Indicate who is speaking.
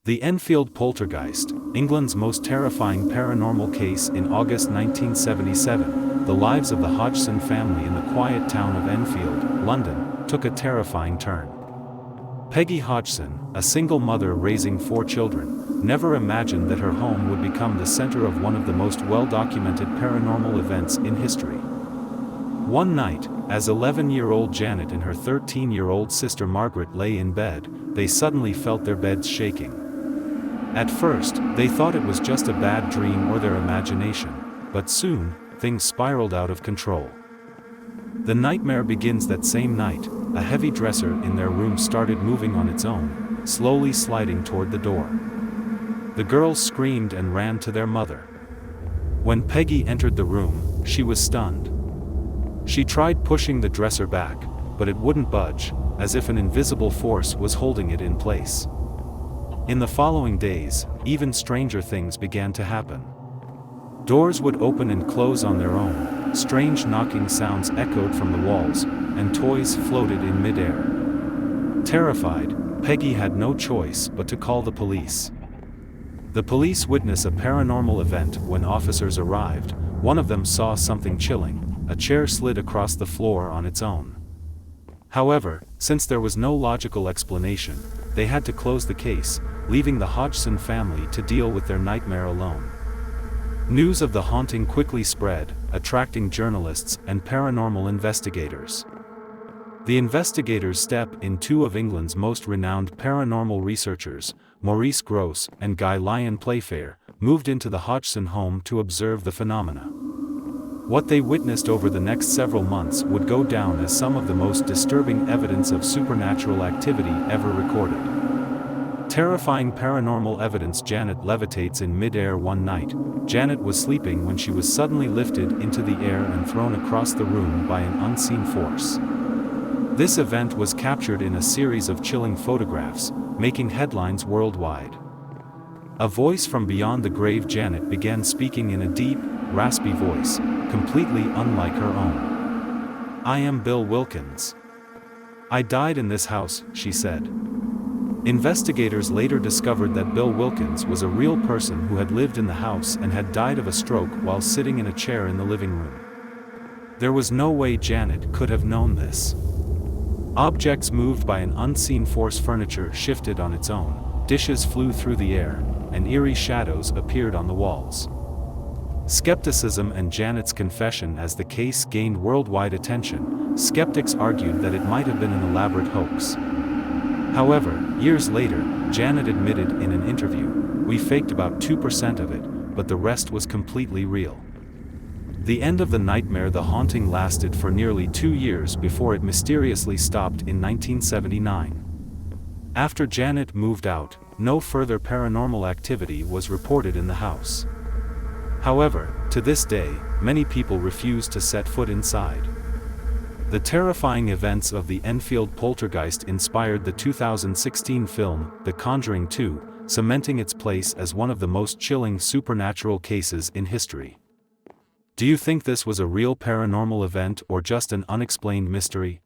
Speaker 1: The Enfield Poltergeist, England's most terrifying paranormal case in August 1977, the lives of the Hodgson family in the quiet town of Enfield, London, took a terrifying turn. Peggy Hodgson, a single mother raising 4 children, never imagined that her home would become the center of one of the most well-documented paranormal events in history. One night, as 11-year-old Janet and her 13-year-old sister Margaret lay in bed, they suddenly felt their beds shaking. At first, they thought it was just a bad dream or their imagination, but soon, things spiraled out of control. The nightmare begins that same night. A heavy dresser in their room started moving on its own, slowly sliding toward the door. The girls screamed and ran to their mother. When Peggy entered the room, she was stunned. She tried pushing the dresser back, but it wouldn't budge, as if an invisible force was holding it in place. In the following days, even stranger things began to happen. Doors would open and close on their own, strange knocking sounds echoed from the walls, and toys floated in midair. Terrified, Peggy had no choice but to call the police. The police witnessed a paranormal event when officers arrived. One of them saw something chilling: a chair slid across the floor on its own. However, since there was no logical explanation, they had to close the case, leaving the Hodgson family to deal with their nightmare alone. News of the haunting quickly spread, attracting journalists and paranormal investigators. The investigators stepped in 2 of England's most renowned paranormal researchers, Maurice Grosse and Guy Lyon Playfair, moved into the Hodgson home to observe the phenomena. What they witnessed over the next several months would go down as some of the most disturbing evidence of supernatural activity ever recorded. Terrifying paranormal evidence. Janet levitates in midair. One night, Janet was sleeping when she was suddenly lifted into the air and thrown across the room by an unseen force. This event was captured in a series of chilling photographs, making headlines worldwide. A voice from beyond the grave. Janet began speaking in a deep, raspy voice, completely unlike her own. "I am Bill Wilkins. I died in this house," she said. Investigators later discovered that Bill Wilkins was a real person who had lived in the house and had died of a stroke while sitting in a chair in the living room. There was no way Janet could have known this. Objects moved by an unseen force. Furniture shifted on its own, dishes flew through the air, and eerie shadows appeared on the walls. Skepticism and Janet's confession. As the case gained worldwide attention, skeptics argued that it might have been an elaborate hoax. However, years later, Janet admitted in an interview, "We faked about 2% of it, but the rest was completely real." The end of the nightmare. The haunting lasted for nearly 2 years before it mysteriously stopped in 1979. After Janet moved out, no further paranormal activity was reported in the house. However, to this day, many people refuse to set foot inside. The terrifying events of the Enfield Poltergeist inspired the 2016 film, The Conjuring 2, cementing its place as one of the most chilling supernatural cases in history. Do you think this was a real paranormal event or just an unexplained mystery?